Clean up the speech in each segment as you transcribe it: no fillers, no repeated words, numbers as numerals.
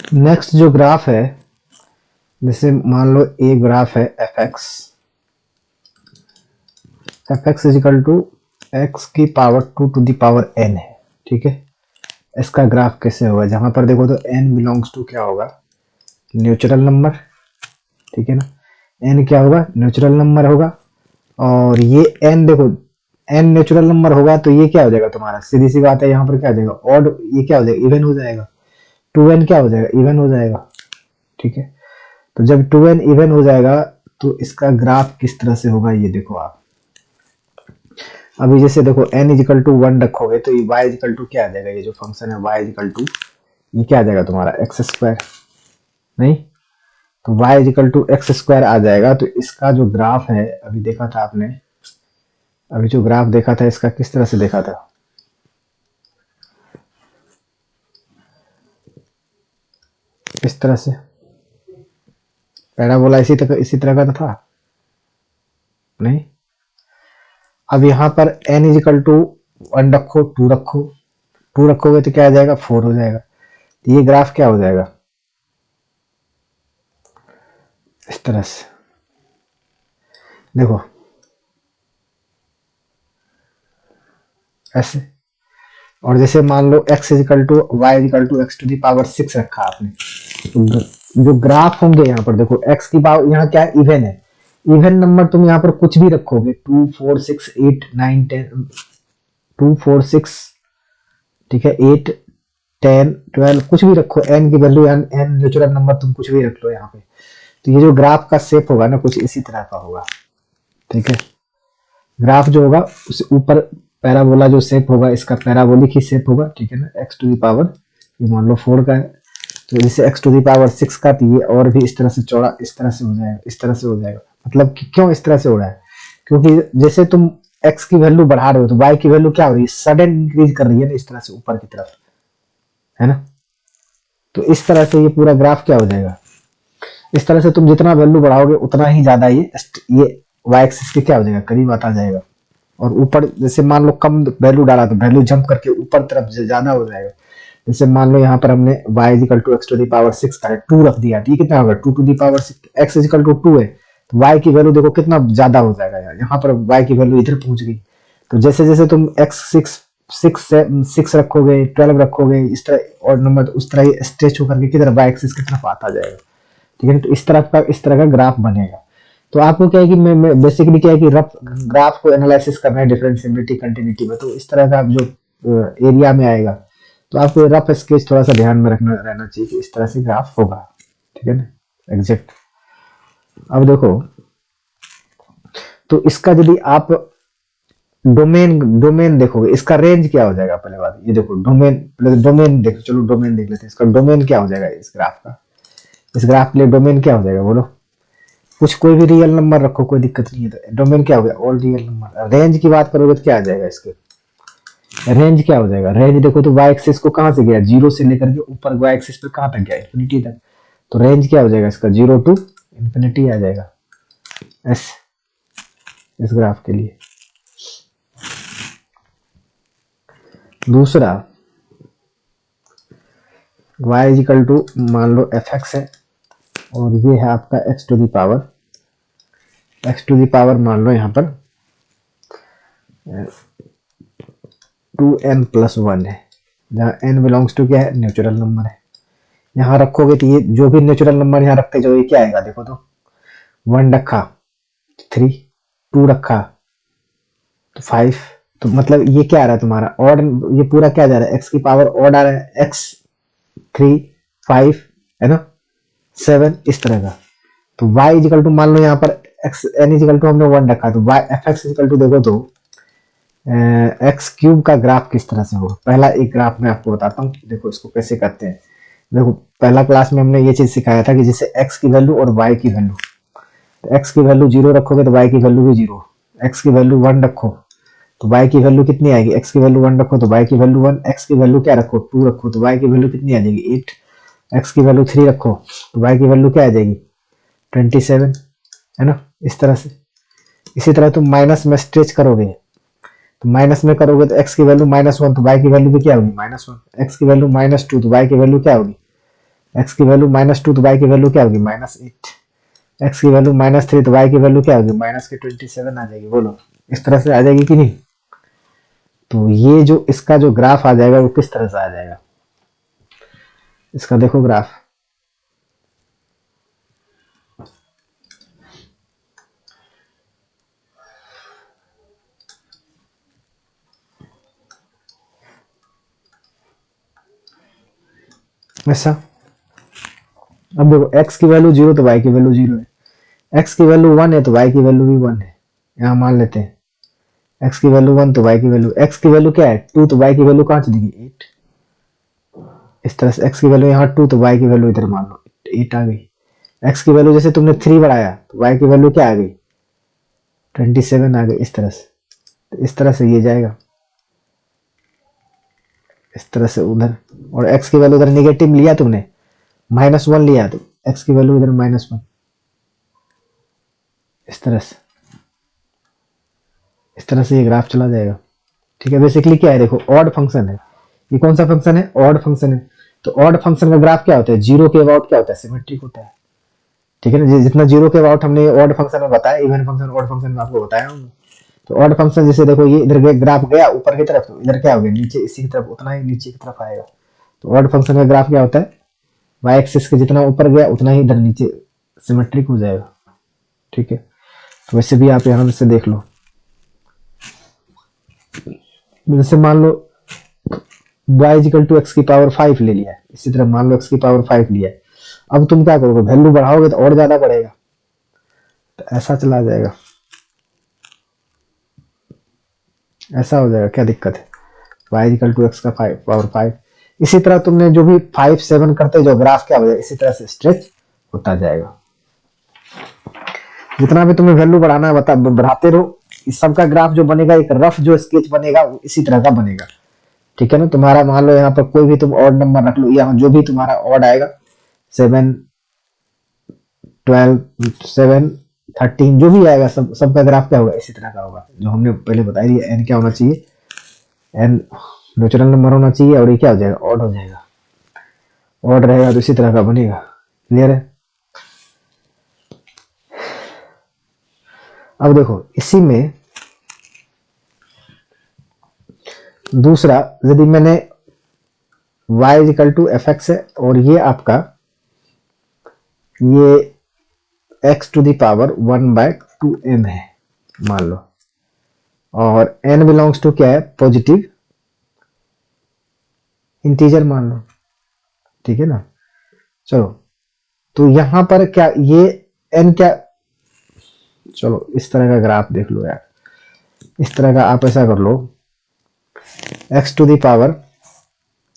Next जो graph है, जैसे मान लो ए ग्राफ है F X is equal to x की power 2 to the power N है। ठीक है, इसका ग्राफ कैसे होगा? जहां पर देखो तो एन बिलोंग्स टू क्या होगा? Natural number. ठीक है ना, एन क्या होगा? नेचुरल नंबर होगा। और ये एन देखो, एन नेचुरल नंबर होगा तो ये क्या हो जाएगा तुम्हारा? सीधी सी बात है, यहाँ पर क्या हो जाएगा? ऑड। ये क्या हो जाएगा? इवन हो जाएगा। 2n क्या हो जाएगा? इवन हो जाएगा। ठीक है, तो जब 2n इवन हो जाएगा तो इसका ग्राफ किस तरह से होगा ये देखो आप। अभी जैसे देखो n इजिकल टू 1 रखोगे तो ये y इजिकल टू क्या आ जाएगा? ये जो फंक्शन है y इजिकल टू, ये क्या आ जाएगा तुम्हारा? X square. नहीं, तो y is equal to x square आ जाएगा। तो इसका जो ग्राफ है, अभी देखा था आपने, अभी जो ग्राफ देखा था इसका किस तरह से देखा था? इस तरह से पैराबोला इसी तरह का था। नहीं, अब यहाँ पर n इजिकल टू 1 रखो, 2 रखो, 2 रखोगे तो क्या आ जाएगा? 4 हो जाएगा। तो ये ग्राफ क्या हो जाएगा? इस तरह से देखो, ऐसे। और जैसे मान लो x is equal to y is equal to x to the power 6 रखा आपने, तो जो ग्राफ होंगे यहाँ पर देखो, x की पावर यहाँ क्या है? इवन है। इवन नंबर तुम यहाँ पर कुछ भी रखोगे, 2 4 6 8 9 10, 2 4 6, ठीक है, 8 10 12, कुछ भी रखो, n की वैल्यू, n नेचुरल नंबर तुम कुछ भी रख लो यहाँ पे। तो ये जो ग्राफ का शेप होगा ना, कुछ इसी तरह का होगा। ठीक है, ग्राफ जो होगा उस ऊपर पैराबोला जो शेप होगा, इसका पैराबोलिक ही शेप होगा। ठीक है ना, एक्स टू दी पावर, ये मान लो 4 का है, तो जैसे एक्स टू दी पावर 6 का, तो ये और भी इस तरह से चौड़ा, इस तरह से हो जाएगा, इस तरह से हो जाएगा। मतलब कि क्यों इस तरह से हो रहा है? क्योंकि जैसे तुम एक्स की वैल्यू बढ़ा रहे हो तो वाई की वैल्यू क्या हो रही है? सडन इंक्रीज कर रही है ना, इस तरह से ऊपर की तरफ, है ना। तो इस तरह से ये पूरा ग्राफ क्या हो जाएगा? इस तरह से तुम जितना वैल्यू बढ़ाओगे उतना ही ज्यादा ये वाई एक्सिस के क्या हो जाएगा? करीब आता जाएगा। और ऊपर जैसे मान लो कम वैल्यू डाला तो वैल्यू जंप करके ऊपर तरफ ज्यादा हो जाएगा। जैसे मान लो यहाँ पर हमने y is equal to x to the power 6 का 2 रख दिया, तो ये कितना होगा? 2 to the power 6, x is equal to 2 है, तो y की वैल्यू देखो कितना ज्यादा हो जाएगा यार। यहाँ पर y की वैल्यू इधर पहुंच गई। तो जैसे जैसे तुम x 6 रखोगे, 12 रखोगे, इस तरह और नंबर, उस तरह ही स्ट्रेच होकर के किधर? y एक्सिस की तरफ आता जाएगा। ठीक है, तो इस तरह का ग्राफ बनेगा। तो आपको क्या है कि मैं बेसिकली क्या है कि रफ ग्राफ को एनालिसिस करना है डिफरेंशिएबिलिटी कंटिन्यूटी में, तो इस तरह का जो एरिया में आएगा, तो आपको रफ स्केच थोड़ा सा ध्यान में रखना रहना चाहिए कि इस तरह से ग्राफ होगा। ठीक है ना, एग्जैक्ट। अब देखो, तो इसका यदि आप डोमेन देखोगे, इसका रेंज क्या हो जाएगा? पहले बात ये देखो, डोमेन देखो, चलो डोमेन देख लेते हैं। इसका डोमेन क्या हो जाएगा इस ग्राफ का? इस ग्राफ के लिए डोमेन क्या हो जाएगा बोलो? कुछ कोई भी रियल नंबर रखो, कोई दिक्कत नहीं है। तो डोमेन क्या हो गया? All real number. रेंज की बात करोगे तो क्या आ जाएगा इसके? रेंज क्या हो जाएगा? रेंज देखो तो वाई एक्सिस को कहां से गया? 0 से लेकर के ऊपर वाई एक्सिस पे कहां तक गया? इंफिनिटी तक। तो रेंज क्या हो जाएगा इसका? 0 टू इंफिनिटी आ जाएगा एस, इस ग्राफ के लिए। दूसरा, y इजिकल टू मान लो एफ एक्स है, और ये है आपका x टू दी पावर मान लो यहाँ पर 2n प्लस 1 है, जहाँ n बिलोंग्स टू क्या है? नेचुरल नंबर है। यहाँ रखोगे तो ये जो भी नेचुरल नंबर यहाँ रखते जाओ, ये क्या आएगा? देखो तो 1 रखा 3, 2 रखा तो 5, तो मतलब ये क्या आ रहा है तुम्हारा? ऑड। ये पूरा क्या जा रहा है? x की पावर ऑड आ रहा है, x 3 5 है ना, 7, इस तरह का। तो y इजिकल टू मान लो यहाँ पर x n इजिकल टू हमने 1 रखा, तो y f x is equal to देखो तो एक्स क्यूब का ग्राफ किस तरह से होगा? पहला एक ग्राफ मैं आपको बताता हूँ, देखो इसको कैसे करते हैं। देखो पहला क्लास में हमने ये चीज सिखाया था कि जैसे x की वैल्यू और y की वैल्यू, तो x की वैल्यू 0 रखोगे तो y की वैल्यू भी 0, x की वैल्यू 1 रखो तो y की वैल्यू कितनी आएगी? x की वैल्यू 1 रखो तो y की वैल्यू 1, x की वैल्यू क्या रखो? 2 रखो तो y की वैल्यू कितनी आ जाएगी? 8, x की वैल्यू 3 रखो तो y की वैल्यू क्या आ जाएगी? 27, है ना, इस तरह से। इसी तरह तुम माइनस में स्ट्रेच करोगे, तो माइनस में करोगे तो x की वैल्यू -1 तो y की वैल्यू भी क्या होगी? -1, x की वैल्यू -2 तो y की वैल्यू क्या होगी? एक्स की वैल्यू -2 तो वाई की वैल्यू क्या होगी -8। एक्स की वैल्यू -3 तो वाई की वैल्यू क्या होगी -27 आ जाएगी। बोलो इस तरह से आ जाएगी कि नहीं। तो ये जो इसका जो ग्राफ आ जाएगा वो किस तरह से आ जाएगा, इसका देखो ग्राफ। ऐसा, अब देखो एक्स की वैल्यू 0 तो वाई की वैल्यू 0 है, एक्स की वैल्यू 1 है तो वाई की वैल्यू भी 1 है। यहाँ मान लेते हैं एक्स की वैल्यू 1 तो वाई की वैल्यू, एक्स की वैल्यू क्या है 2 तो वाई की वैल्यू कहाँ चलेगी 8। इस तरह से एक्स की वैल्यू यहाँ 2 तो वाई की वैल्यू इधर मान लो 8 आ गई। एक्स की वैल्यू जैसे तुमने 3 बढ़ाया तो वाई की वैल्यू क्या आ गई 27 आ गई। इस तरह से, तो इस तरह से ये जाएगा, इस तरह से उधर। और एक्स की वैल्यू उधर निगेटिव लिया तुमने, -1 लिया तो एक्स की वैल्यू इधर -1, इस तरह से, इस तरह से ये ग्राफ चला जाएगा। ठीक है, बेसिकली क्या है देखो, ऑड फंक्शन है, ये कौन सा फंक्शन है ऑड फंक्शन है। तो ऑड फंक्शन का ग्राफ क्या होता है, जीरो के अबाउट क्या होता है सिमेट्रिक होता है। ठीक है ना, जितना जीरो के अबाउट हमने ऑड फंक्शन में बताया, इवन फंक्शन ऑड फंक्शन में आपको बताया हूँ। तो ऑड फंक्शन जैसे देखो ये इधर ग्राफ गया ऊपर की तरफ, तो इधर क्या हो गया नीचे इसी की तरफ, उतना ही नीचे की तरफ आएगा। तो ऑड फंक्शन का ग्राफ क्या होता है, वाई एक्सिस के जितना ऊपर गया उतना ही इधर नीचे सिमेट्रिक हो जाएगा। ठीक है, तो वैसे भी आप यहाँ से देख लो, जैसे मान लो y इजिकल टू एक्स की पावर 5 ले लिया है, इसी तरह मान लो एक्स की पावर 5 लिया है। अब तुम क्या करोगे, वैल्यू बढ़ाओगे तो और ज्यादा बढ़ेगा, तो ऐसा चला जाएगा, ऐसा हो जाएगा, क्या दिक्कत है। y इजिकल टू एक्स का पावर 5, इसी तरह तुमने जो भी 5 7 करते जो ग्राफ क्या हो जाएगा इसी तरह से स्ट्रेच होता जाएगा। जितना भी तुम्हें वैल्यू बढ़ाना है बढ़ाते रहो, इस सब का ग्राफ जो बनेगा एक रफ जो स्केच बनेगा वो इसी तरह का बनेगा। ठीक है ना, तुम्हारा मान लो यहाँ पर कोई भी तुम ऑड नंबर रख लो, या जो भी तुम्हारा ऑड आएगा 7 12 7 13 जो भी आएगा सबका ग्राफ क्या होगा इसी तरह का होगा, जो हमने पहले बताया दिया। एन क्या होना चाहिए, एन नेचुरल नंबर होना चाहिए, और ये क्या हो जाएगा ऑड हो जाएगा, ऑड रहेगा तो इसी तरह का बनेगा। क्लियर है। अब देखो इसी में दूसरा, यदि मैंने y is equal to f x है और ये आपका ये x to the power 1/2m है मान लो, और n बिलोंग्स टू क्या है पॉजिटिव इंटीजर मान लो। ठीक है ना, चलो तो यहां पर क्या ये n क्या, चलो इस तरह का ग्राफ देख लो यार, इस तरह का आप ऐसा कर लो x टू दी पावर,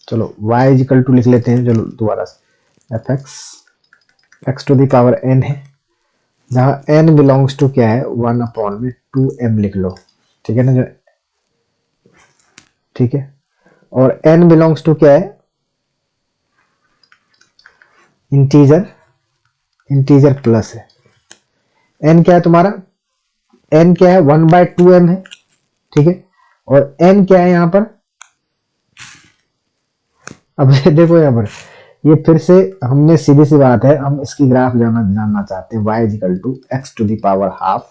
चलो y इजिकल टू लिख लेते हैं, चलो दोबारा f x to the power n है, जहां n बिलोंग्स टू क्या है 1/2m लिख लो। ठीक है ना, जो ठीक है, और n बिलोंग्स टू क्या है इंटीजर, इंटीजर प्लस है। n क्या है तुम्हारा, n क्या है 1/2m है। ठीक है, और n क्या है यहां पर, अब देखो यहाँ पर ये फिर से हमने सीधी सी बात है, हम इसकी ग्राफ जानना चाहते हैं y is equal to x to the power half,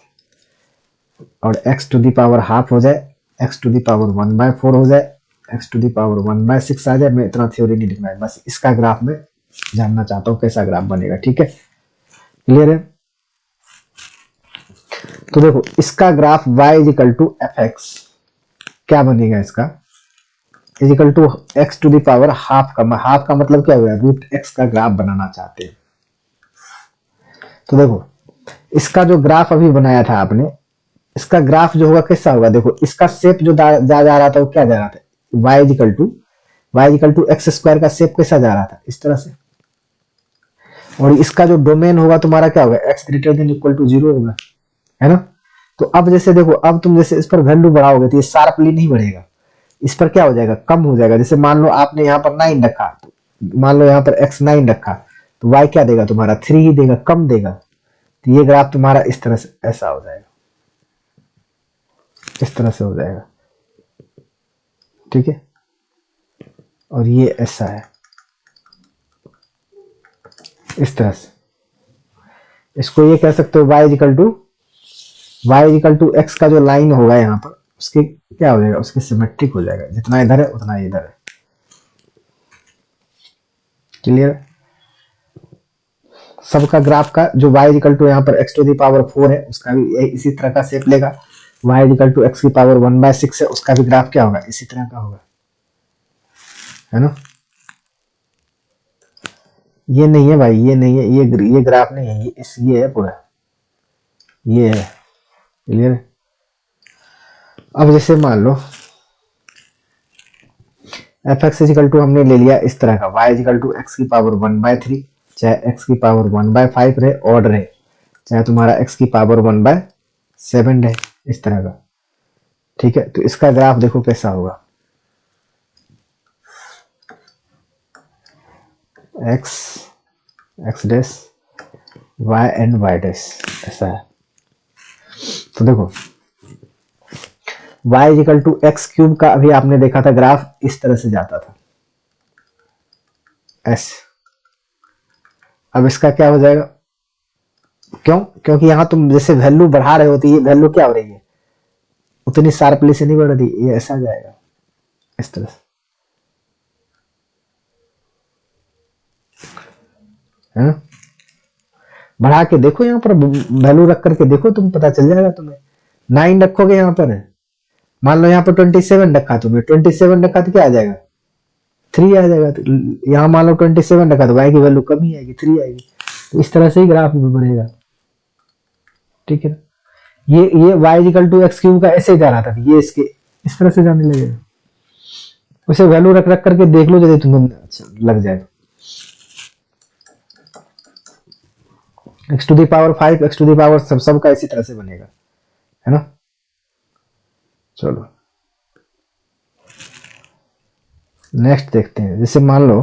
और x to the power half हो जाए, x टू दी पावर 1/4 हो जाए, x टू दी पावर 1/6 आ जाए। मैं इतना थ्योरी नहीं लिखना है, बस इसका ग्राफ में जानना चाहता हूँ कैसा ग्राफ बनेगा। ठीक है, क्लियर है। तो देखो इसका graph y is equal to f x क्या बनेगा, इसका is equal to x to the power half का मतलब क्या हुआ, √x का ग्राफ बनाना चाहते हैं। तो देखो इसका जो ग्राफ अभी बनाया था आपने, इसका ग्राफ जो होगा कैसा होगा, देखो इसका शेप जो जा रहा था वो क्या जा रहा था, y is equal to x square का शेप कैसा जा रहा था इस तरह से, और इसका जो डोमेन होगा तुम्हारा क्या होगा x greater than equal to 0 होगा, है ना। तो अब जैसे देखो, अब तुम जैसे इस पर वैल्यू बढ़ाओगे तो ये शार्पली नहीं बढ़ेगा, इस पर क्या हो जाएगा कम हो जाएगा। जैसे मान लो आपने यहाँ पर 9 रखा, तो मान लो यहाँ पर x 9 रखा, तो y क्या देगा तुम्हारा 3 ही देगा, कम देगा। तो ये ग्राफ तुम्हारा इस तरह से ऐसा हो जाएगा, इस तरह से हो जाएगा। ठीक है, और ये ऐसा है, इस तरह से। इसको ये कह सकते हो y इक्वल टू एक्स का जो लाइन होगा यहाँ पर उसके क्या हो जाएगा, उसके सिमेट्रिक हो जाएगा, जितना इधर है उतना इधर है। क्लियर? सबका ग्राफ का जो y इक्वल टू यहाँ पर x टू दी पावर 4 है उसका भी इसी तरह का शेप लेगा, y इक्वल टू x की पावर 1/6 है उसका भी ग्राफ क्या होगा, इसी तरह का होगा, है ना। ये नहीं है भाई, ये नहीं है, ये ग्राफ नहीं है, ये है पूरा, ये है। क्लियर? अब जैसे मान लो एफ एक्स इजिकल टू हमने ले लिया इस तरह का, वाई इजिकल टू एक्स की पावर 1/3, चाहे एक्स की पावर 1/5 रहे, ऑड रहे, चाहे तुम्हारा एक्स की पावर 1/7 रहे, इस तरह का। ठीक है, तो इसका ग्राफ देखो कैसा होगा, x x dash y and y dash, ऐसा है। तो देखो y is equal to x cube का अभी आपने देखा था ग्राफ इस तरह से जाता था, ऐसे। अब इसका क्या हो जाएगा, क्यों? क्योंकि यहां तुम जैसे वैल्यू बढ़ा रहे होती है, वैल्यू क्या हो रही है, उतनी शार्पली से नहीं बढ़ रही, ये ऐसा जाएगा इस तरह से, है? बढ़ा के देखो, यहाँ पर वैल्यू रख करके देखो, तुम पता चल जाएगा तुम्हें। 9 रखोगे यहाँ पर, मान लो यहाँ पर 27 रखा तुमने, 27 रखा तो क्या आ जाएगा, 3 आ जाएगा। तो यहाँ मान लो 27 रखा तो y की वैल्यू कम ही आएगी, 3 आएगी। तो इस तरह से ही ग्राफ में बढ़ेगा। ठीक है ना, ये y equal to x cube का ऐसे ही जा रहा था, ये इसके इस तरह से जाने लगेगा। उसे वैल्यू रख रख करके देख लो, यदि तुम्हें अच्छा लग जाए। x to the power 5, x to the power सब का इसी तरह से बनेगा, है ना। चलो नेक्स्ट देखते हैं। जैसे मान लो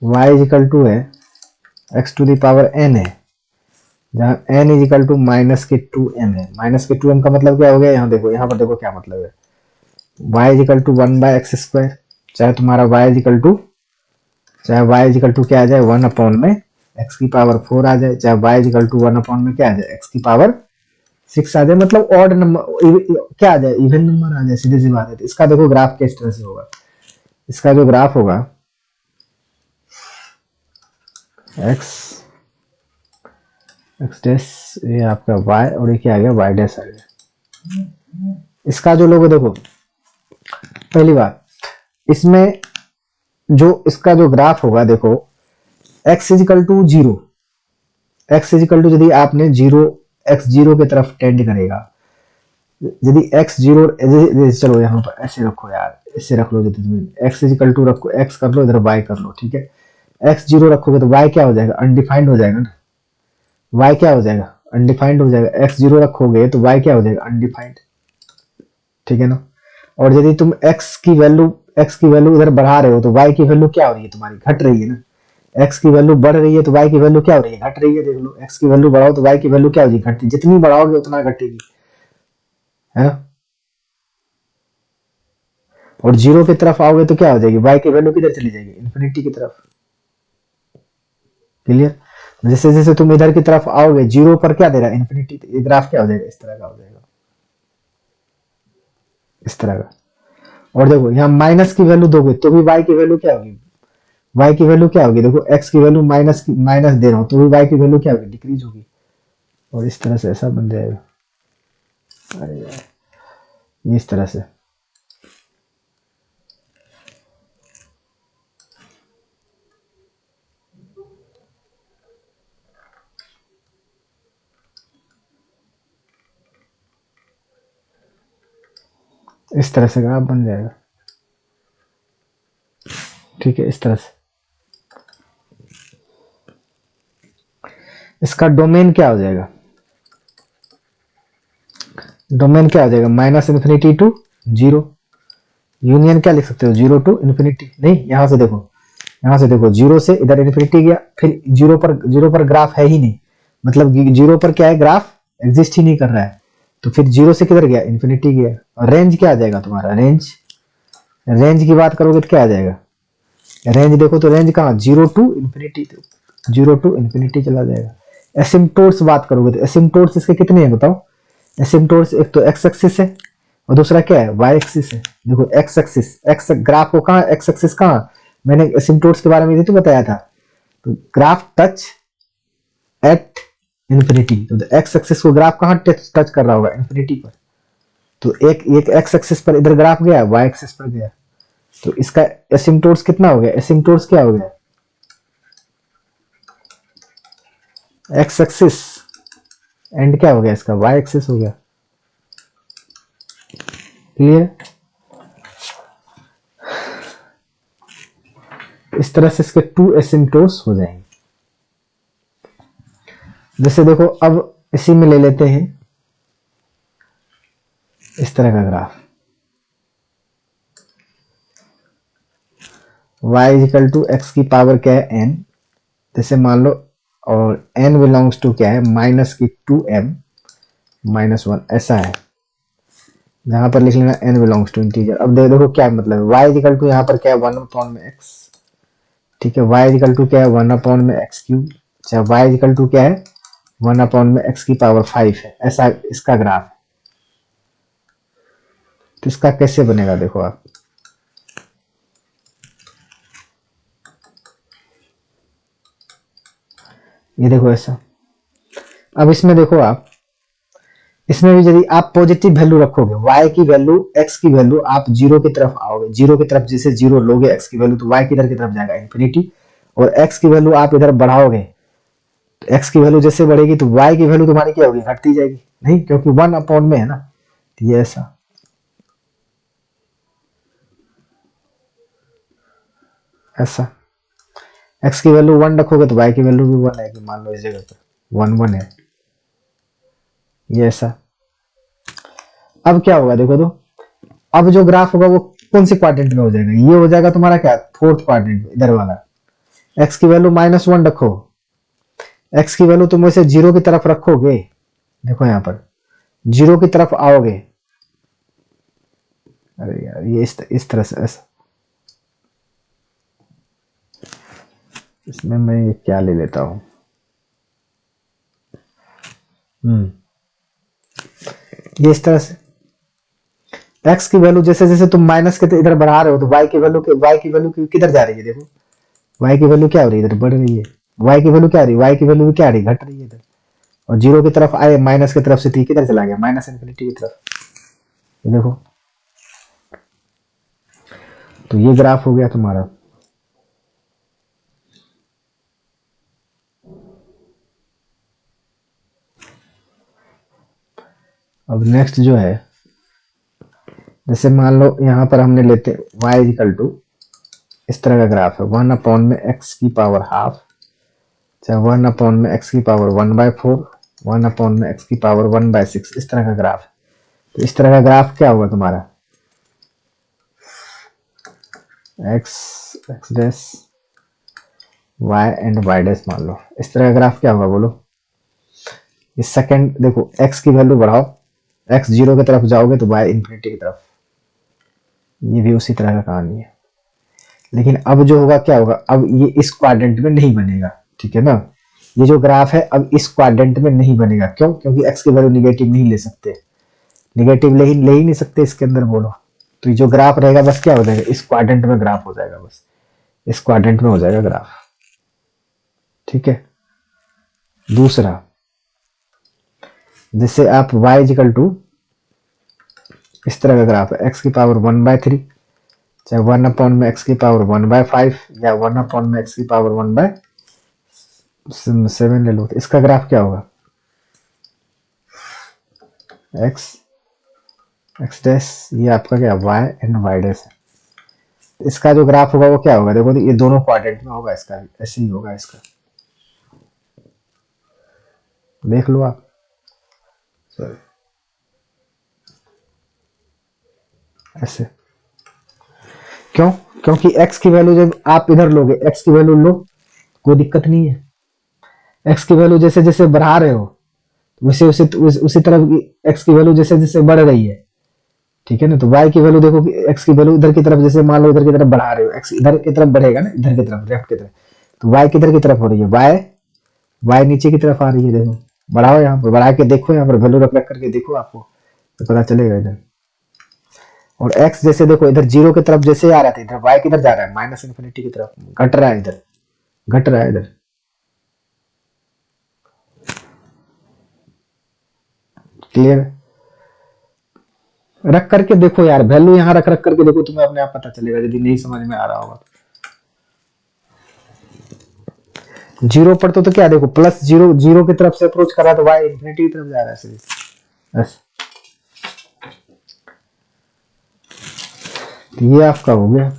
y इजिकल टू है x to the power n है, जहां n इजिकल टू -2m है। -2m का मतलब क्या हो गया, यहाँ देखो, यहाँ पर देखो क्या मतलब है, y इजिकल टू 1/x², चाहे तुम्हारा y इजिकल टू क्या आ जाए 1 में x की पावर 4 आ जाए, चाहे y इजिकल टू 1 में क्या आ जाए x की पावर 6 आ जाए, मतलब ऑड नंबर क्या आ जाए, इवन नंबर आ जाए, सीधी सी बात है। तो इसका देखो ग्राफ किस तरह से होगा, इसका जो ग्राफ होगा x डैश, ये आपका y और ये क्या आ गया y डैश आ गया। इसका जो लोगो देखो, पहली बात इसमें जो इसका जो ग्राफ होगा देखो, x is equal to 0, x is equal to यदि आपने x 0 की तरफ टेंड करेगा, यदि x 0, चलो यहाँ पर ऐसे रखो यार, ऐसे रख लो, यदि तुम्हें x इजिकल टू रखो, x कर लो, इधर y कर लो, ठीक है। x 0 रखोगे तो y क्या हो जाएगा, अनडिफाइंड हो जाएगा ना, y क्या हो जाएगा, अनडिफाइंड हो जाएगा। x 0 रखोगे तो y क्या हो जाएगा, अनडिफाइंड, ठीक है ना। और यदि तुम x की वैल्यू इधर बढ़ा रहे हो तो y की वैल्यू क्या हो रही है, तुम्हारी घट रही है ना। x की वैल्यू बढ़ रही है तो y की वैल्यू क्या हो रही है, घट रही है। देख लो, x की वैल्यू बढ़ाओ तो y की वैल्यू क्या होगी, घटती, जितनी बढ़ाओगे उतना घटेगी, है ना। और 0 की तरफ आओगे तो क्या हो जाएगी, y की वैल्यू किधर चली जाएगी, इन्फिनिटी की तरफ। क्लियर? जैसे जैसे तुम इधर की तरफ आओगे 0 पर क्या दे रहा है, इन्फिनिटी, ये ग्राफ क्या हो जाएगा, इस तरह का हो जाएगा, इस तरह का। और देखो यहाँ माइनस की वैल्यू दोगे तो भी y की वैल्यू क्या होगी, y की वैल्यू क्या होगी, देखो x की वैल्यू माइनस दे रहा हूं तो भी y की वैल्यू क्या होगी, डिक्रीज होगी। और इस तरह से ऐसा बन जाएगा, अरे यार इस तरह से। इस तरह से ग्राफ बन जाएगा, ठीक है, इस तरह से। इसका डोमेन क्या हो जाएगा, डोमेन क्या हो जाएगा, -∞ टू 0। यूनियन क्या लिख सकते हो, 0 टू इन्फिनिटी। नहीं, यहां से देखो, 0 से इधर इन्फिनिटी गया, फिर 0 पर ग्राफ है ही नहीं, मतलब 0 पर क्या है, ग्राफ एग्जिस्ट ही नहीं कर रहा है। तो फिर 0 से किधर गया, इन्फिनिटी गया। और रेंज क्या आ जाएगा तुम्हारा, रेंज की बात करोगे तो क्या आ जाएगा, रेंज देखो तो रेंज कहाँ, 0 to infinity. Zero to infinity चला जाएगा। एसिम्टोट्स बात करोगे तो एसिम्टोट्स इसके कितने हैं बताओ। एसिम्टोट्स एक तो एक्स एक्सिस है और दूसरा क्या है, वाई एक्सिस है। देखो एक्स एक्सिस, एक्स ग्राफ को कहाँ, एक्स एक्सिस कहाँ, मैंने एसिम्टोट्स के बारे में तो बताया था। तो ग्राफ टच एट इन्फिनिटी, तो एक्स एक्सिस को ग्राफ कहाँ टच कर रहा होगा, इन्फिनिटी पर। तो एक एक्स एक्सिस पर इधर ग्राफ गया, वाई एक्सिस पर गया, तो इसका एसिम्टोट्स कितना हो गया, एसिम्टोट्स क्या हो गया, एक्स एक्सिस एंड क्या हो गया इसका, वाई एक्सिस हो गया। क्लियर। इस तरह से इसके टू एसिम्टोट्स हो जाएंगे। जैसे देखो अब इसी में ले लेते हैं इस तरह का graph, y is equal to x की पावर क्या है n, जैसे मान लो, और n बिलोंग्स टू क्या है, माइनस की 2m माइनस 1, ऐसा है। यहां पर लिख लेना n बिलोंग्स टू इंटीजर। अब देखो क्या मतलब है, y इजिकल टू यहाँ पर क्या है 1 में x, ठीक है, y इजिकल टू क्या है 1 में x क्यूब, अच्छा y इजिकल टू क्या है 1 में x की पावर 5 है, ऐसा इसका ग्राफ है। तो इसका कैसे बनेगा देखो आप, ये देखो ऐसा। अब इसमें देखो आप, इसमें भी यदि आप पॉजिटिव वैल्यू रखोगे, y की वैल्यू, x की वैल्यू, आप जीरो की तरफ आओगे, जीरो की तरफ जैसे जीरो लोगे x की वैल्यू, तो y किधर की तरफ जाएगा, इन्फिनिटी। और x की वैल्यू आप इधर बढ़ाओगे, तो x की वैल्यू जैसे बढ़ेगी तो y की वैल्यू तुम्हारी क्या होगी, घटती जाएगी, नहीं, क्योंकि 1 में है ना। तो ये ऐसा, ऐसा x की वैल्यू 1 रखोगे तो y की वैल्यू भी 1 आएगी, मान लो इस जगह पर 1 है, ये ऐसा। अब क्या होगा देखो, तो अब जो ग्राफ होगा वो कौन सी क्वाड्रेंट में हो जाएगा, ये हो जाएगा तुम्हारा क्या, फोर्थ क्वाड्रेंट में, इधर वाला। x की वैल्यू -1 रखो, x की वैल्यू तुम वैसे जीरो की तरफ रखोगे, देखो यहां पर जीरो की तरफ आओगे, अरे यार ये इस तरह से ऐसा, इसमें मैं ये क्या ले लेता हूं, ये इस तरह से x की वैल्यू जैसे जैसे तुम माइनस के इधर बढ़ा रहे हो, तो y की वैल्यू किधर जा रही है, देखो y की वैल्यू क्या हो रही है, इधर बढ़ रही है। y की वैल्यू क्या आ रही है, y की वैल्यू भी क्या आ रही है, घट रही है इधर। और जीरो की तरफ आए, माइनस की तरफ से t किधर चला गया, माइनस इन्फिनिटी की तरफ, ये देखो। तो ये ग्राफ हो गया तुम्हारा। अब नेक्स्ट जो है, जैसे मान लो यहां पर हमने लेते y इक्वल टू, इस तरह का ग्राफ है 1 में x की पावर हाफ, चाहे 1 में x की पावर 1/4, 1 में x की पावर 1/6, इस तरह का ग्राफ है। तो इस तरह का ग्राफ क्या होगा तुम्हारा, x dash y and y dash, मान लो इस तरह का ग्राफ क्या होगा बोलो। इस सेकंड देखो x की वैल्यू बढ़ाओ, x जीरो की तरफ जाओगे तो y इन्फिनिटी की तरफ, ये भी उसी तरह का कहानी है। लेकिन अब जो होगा क्या होगा, अब ये इस क्वाड्रेंट में नहीं बनेगा, ठीक है ना। ये जो ग्राफ है अब इस क्वाड्रेंट में नहीं बनेगा, क्यों, क्योंकि x की वैल्यू निगेटिव नहीं ले सकते, निगेटिव ले ही नहीं सकते इसके अंदर बोलो। तो ये जो ग्राफ रहेगा बस क्या हो जाएगा, इस क्वाड्रेंट में ग्राफ हो जाएगा, बस इस क्वाड्रेंट में हो जाएगा ग्राफ, ठीक है। दूसरा, जैसे आप y इक्वल टू, इस तरह का ग्राफ है x की पावर 1/3, चाहे 1 में x की पावर 1/5 या 1 में x की पावर 1/7 ले लो, तो इसका ग्राफ क्या होगा, x डैश, ये आपका क्या y एंड y डैश है। इसका जो ग्राफ होगा वो क्या होगा, देखो तो ये दोनों क्वाड्रेंट में होगा, इसका ऐसे ही होगा, इसका देख लो आप, ऐसे। क्यों, क्योंकि x की वैल्यू जब आप इधर लोगे, x की वैल्यू लो, कोई दिक्कत नहीं है। x की वैल्यू जैसे जैसे बढ़ा रहे हो, वैसे उसी तरफ x की वैल्यू जैसे जैसे बढ़ रही है, ठीक है ना। तो y की वैल्यू देखो कि x की वैल्यू इधर की तरफ, जैसे मान लो इधर की तरफ बढ़ा रहे हो, x इधर की तरफ बढ़ेगा ना, इधर की तरफ, लेफ्ट की तरफ, तो y किधर की तरफ हो रही है, y नीचे की तरफ आ रही है। देखो बढ़ाओ, यहाँ पर बढ़ा के देखो, यहाँ पर वैल्यू रख रख करके देखो, आपको तो पता चलेगा इधर। और x जैसे देखो इधर जीरो की तरफ जैसे आ रहा था, इधर y किधर जा रहा है, माइनस इन्फिनिटी की तरफ, घट रहा है इधर, घट रहा है इधर। क्लियर? रख करके देखो यार, वैल्यू यहाँ रख रख करके देखो, तुम्हें अपने आप पता चलेगा, यदि नहीं समझ में आ रहा होगा। जीरो पर तो क्या देखो, प्लस जीरो, जीरो की तरफ से अप्रोच कर रहा है तो y इन्फिनिटी की तरफ जा रहा है सीधे। बस ये आपका हो गया।